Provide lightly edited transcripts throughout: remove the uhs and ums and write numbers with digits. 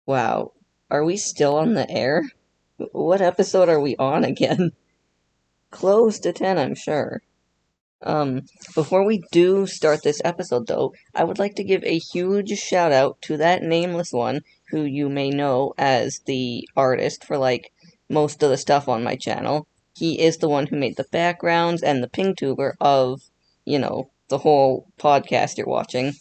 Wow, are we still on the air? What episode are we on again? Close to 10, I'm sure. Um, Before we do start this episode, though, I would like to give a huge shout out to that nameless one who you may know as the artist for, most of the stuff on my channel. He is the one who made the backgrounds and the PNGTuber of, the whole podcast you're watching.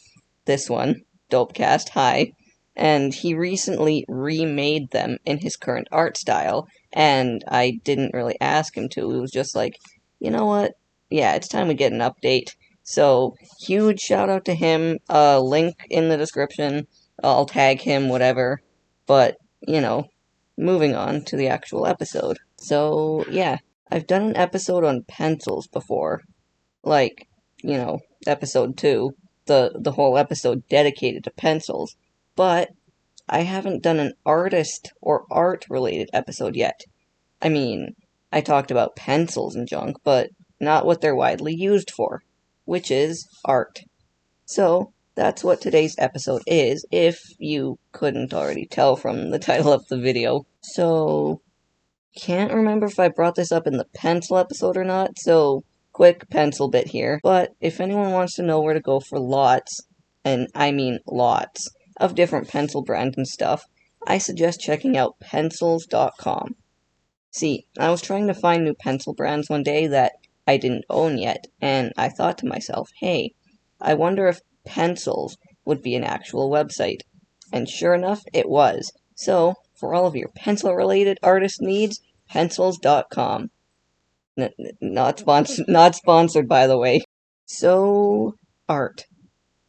This one, Dopecast, hi. And he recently remade them in his current art style, and I didn't really ask him to. It was just like, you know what? Yeah, it's time we get an update. So, huge shout out to him. Link in the description. I'll tag him, whatever. But, moving on to the actual episode. So, yeah, I've done an episode on pencils before. Like, episode 2. The whole episode dedicated to pencils. But I haven't done an artist or art related episode yet. I mean, I talked about pencils and junk, but not what they're widely used for, which is art. So, that's what today's episode is, if you couldn't already tell from the title of the video. So, can't remember if I brought this up in the pencil episode or not, so quick pencil bit here. But if anyone wants to know where to go for lots, and I mean lots, of different pencil brands and stuff, I suggest checking out pencils.com. See, I was trying to find new pencil brands one day that I didn't own yet, and I thought to myself, hey, I wonder if Pencils would be an actual website. And sure enough, it was. So, for all of your pencil-related artist needs, pencils.com. Not sponsored, by the way. So, art.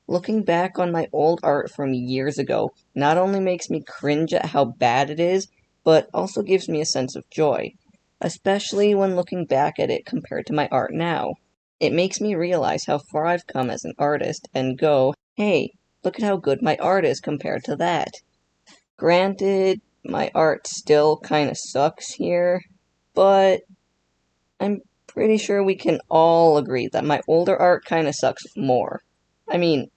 Looking back on my old art from years ago not only makes me cringe at how bad it is, but also gives me a sense of joy, especially when looking back at it compared to my art now. It makes me realize how far I've come as an artist and go, hey, look at how good my art is compared to that. Granted, my art still kinda sucks here, but I'm pretty sure we can all agree that my older art kinda sucks more. I mean,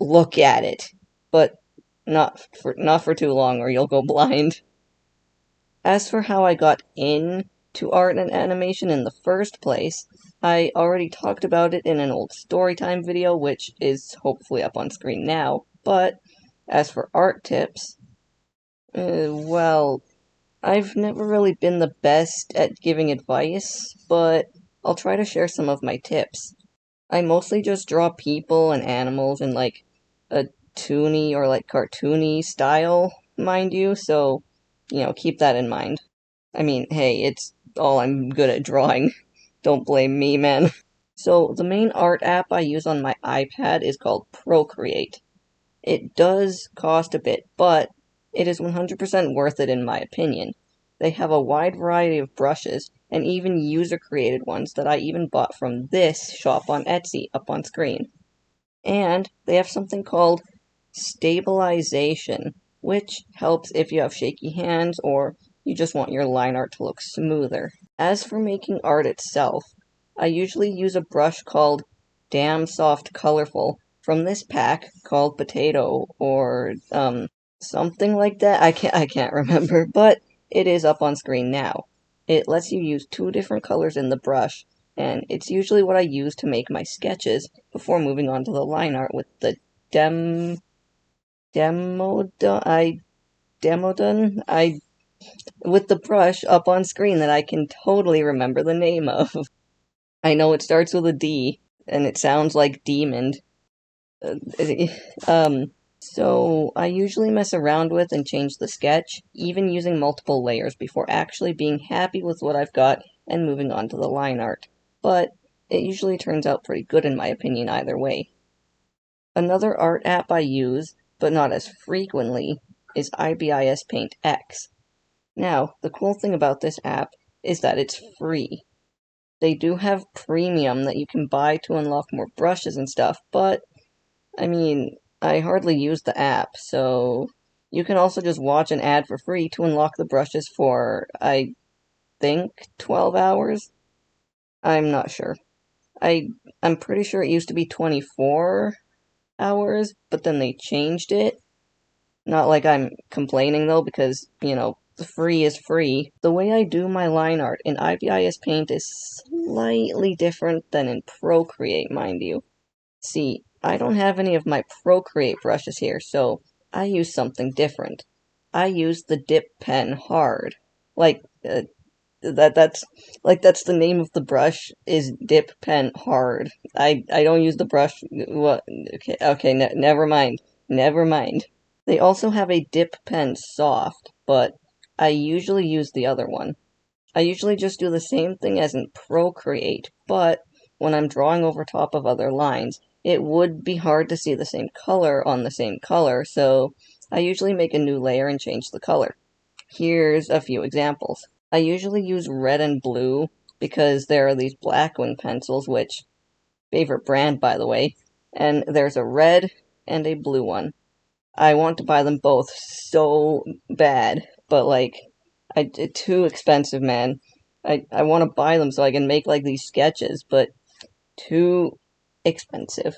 look at it, but not for too long or you'll go blind. As for how I got into art and animation in the first place, I already talked about it in an old storytime video, which is hopefully up on screen now, but as for art tips, well, I've never really been the best at giving advice, but I'll try to share some of my tips. I mostly just draw people and animals in a toony or cartoony style, mind you, so, keep that in mind. I mean, hey, it's all I'm good at drawing. Don't blame me, man. So, the main art app I use on my iPad is called Procreate. It does cost a bit, but it is 100% worth it in my opinion. They have a wide variety of brushes, and even user-created ones that I even bought from this shop on Etsy up on screen. And they have something called stabilization, which helps if you have shaky hands or you just want your line art to look smoother. As for making art itself, I usually use a brush called Damn Soft Colorful from this pack called Potato or something like that. I can't remember, but it is up on screen now. It lets you use 2 different colors in the brush, and it's usually what I use to make my sketches before moving on to the line art with the dem demodon I demodon I with the brush up on screen that I can totally remember the name of. I know it starts with a D and it sounds like demon. Uh, um so I usually mess around with and change the sketch, even using multiple layers before actually being happy with what I've got and moving on to the line art. But it usually turns out pretty good in my opinion either way. Another art app I use, but not as frequently, is IBIS Paint X. Now, the cool thing about this app is that it's free. They do have premium that you can buy to unlock more brushes and stuff, but, I mean, I hardly use the app, so you can also just watch an ad for free to unlock the brushes for, I think, 12 hours? I'm not sure. I'm pretty sure it used to be 24 hours, but then they changed it. Not like I'm complaining though, because, free is free. The way I do my line art in IVIS Paint is slightly different than in Procreate, mind you. See, I don't have any of my Procreate brushes here, so I use something different. I use the dip pen hard. Like, that's the name of the brush is dip pen hard. I don't use the brush. What? Okay, never mind. Never mind. They also have a dip pen soft, but I usually use the other one. I usually just do the same thing as in Procreate, but when I'm drawing over top of other lines, it would be hard to see the same color on the same color, so I usually make a new layer and change the color. Here's a few examples. I usually use red and blue because there are these Blackwing pencils, which, favorite brand by the way, and there's a red and a blue one. I want to buy them both so bad, but too expensive, man. I want to buy them so I can make like these sketches, but too expensive.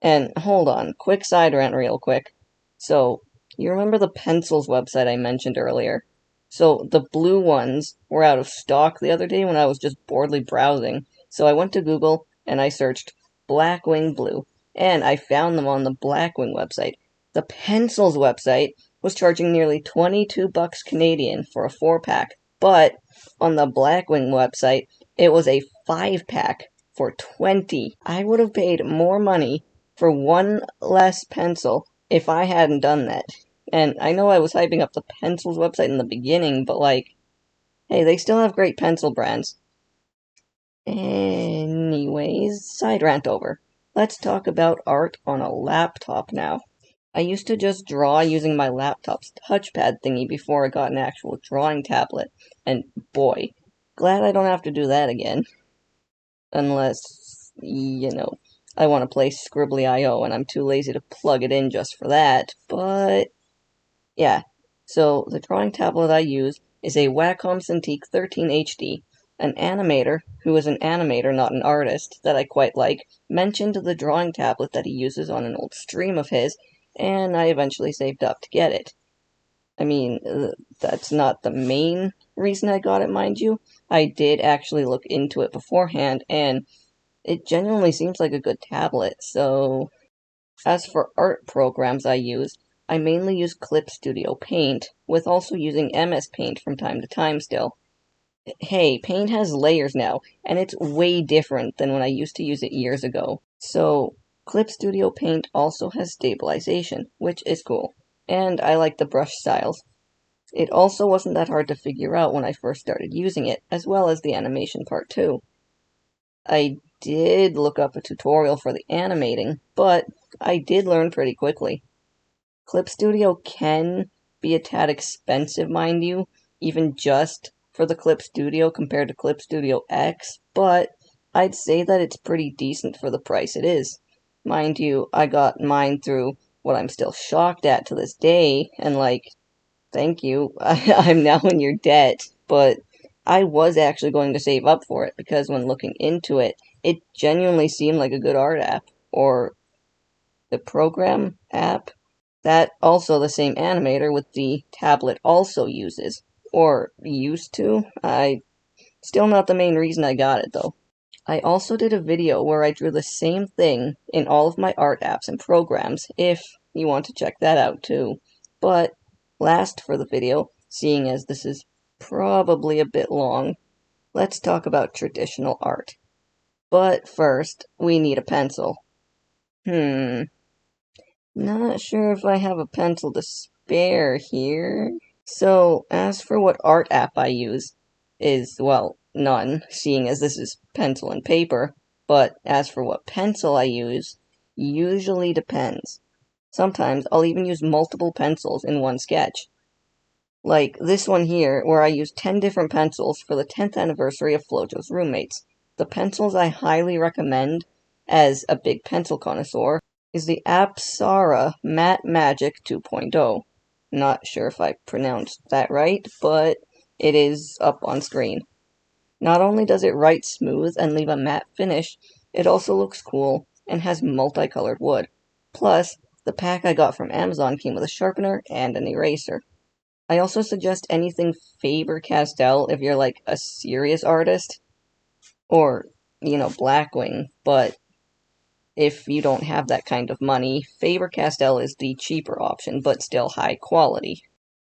And hold on, quick side rant real quick. So, you remember the pencils website I mentioned earlier? So, the blue ones were out of stock the other day when I was just boredly browsing. So I went to Google and I searched Blackwing Blue, and I found them on the Blackwing website. The pencils website was charging nearly 22 bucks Canadian for a 4-pack, but on the Blackwing website, it was a 5-pack for 20. I would have paid more money for one less pencil if I hadn't done that. And I know I was hyping up the pencils website in the beginning, but hey, they still have great pencil brands. Anyways, side rant over. Let's talk about art on a laptop now. I used to just draw using my laptop's touchpad thingy before I got an actual drawing tablet, and boy, glad I don't have to do that again. Unless, I want to play Scribbly.io and I'm too lazy to plug it in just for that, but yeah. So, the drawing tablet I use is a Wacom Cintiq 13 HD. An animator, who is an animator, not an artist, that I quite like, mentioned the drawing tablet that he uses on an old stream of his, and I eventually saved up to get it. I mean, that's not the main reason I got it, mind you. I did actually look into it beforehand, and it genuinely seems like a good tablet, so as for art programs I mainly use Clip Studio Paint, with also using MS Paint from time to time still. Hey, Paint has layers now, and it's way different than when I used to use it years ago. So, Clip Studio Paint also has stabilization, which is cool, and I like the brush styles. It also wasn't that hard to figure out when I first started using it, as well as the animation part too. I did look up a tutorial for the animating, but I did learn pretty quickly. Clip Studio can be a tad expensive, mind you, even just for the Clip Studio compared to Clip Studio X, but I'd say that it's pretty decent for the price it is. Mind you, I got mine through what I'm still shocked at to this day, and thank you, I'm now in your debt, but I was actually going to save up for it because when looking into it, it genuinely seemed like a good art app, or the program app that also the same animator with the tablet also uses, or used to. Still not the main reason I got it though. I also did a video where I drew the same thing in all of my art apps and programs, if you want to check that out too. But last for the video, seeing as this is probably a bit long, let's talk about traditional art. But first, we need a pencil. Not sure if I have a pencil to spare here. So, as for what art app I use, is, well, none, seeing as this is pencil and paper. But as for what pencil I use, usually depends. Sometimes I'll even use multiple pencils in one sketch. Like this one here, where I used 10 different pencils for the 10th anniversary of Flojo's Roommates. The pencils I highly recommend, as a big pencil connoisseur, is the Apsara Matte Magic 2.0. Not sure if I pronounced that right, but it is up on screen. Not only does it write smooth and leave a matte finish, it also looks cool and has multicolored wood. Plus, The pack I got from Amazon came with a sharpener and an eraser. I also suggest anything Faber-Castell if you're like a serious artist, or, Blackwing, but if you don't have that kind of money, Faber-Castell is the cheaper option, but still high quality.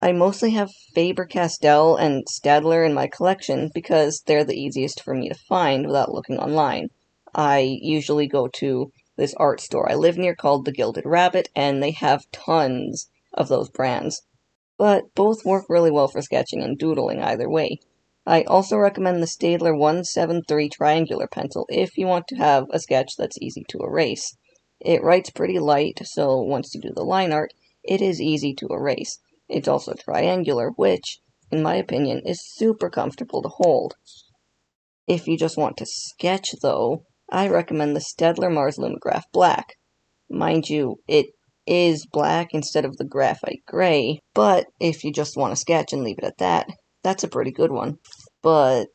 I mostly have Faber-Castell and Staedtler in my collection because they're the easiest for me to find without looking online. I usually go to this art store I live near called the Gilded Rabbit, and they have tons of those brands. But both work really well for sketching and doodling either way. I also recommend the Staedtler 173 triangular pencil if you want to have a sketch that's easy to erase. It writes pretty light, so once you do the line art, it is easy to erase. It's also triangular, which, in my opinion, is super comfortable to hold. If you just want to sketch, though, I recommend the Staedtler Mars Lumograph Black. Mind you, it is black instead of the graphite gray, but if you just want to sketch and leave it at that, that's a pretty good one. But,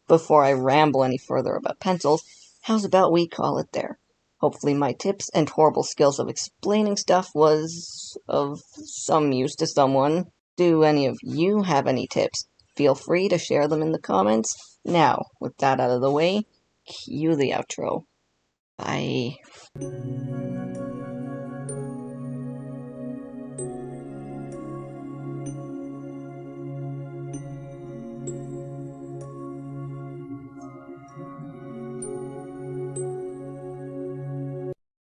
before I ramble any further about pencils, how's about we call it there? Hopefully my tips and horrible skills of explaining stuff was of some use to someone. Do any of you have any tips? Feel free to share them in the comments. Now, with that out of the way, cue the outro. Bye.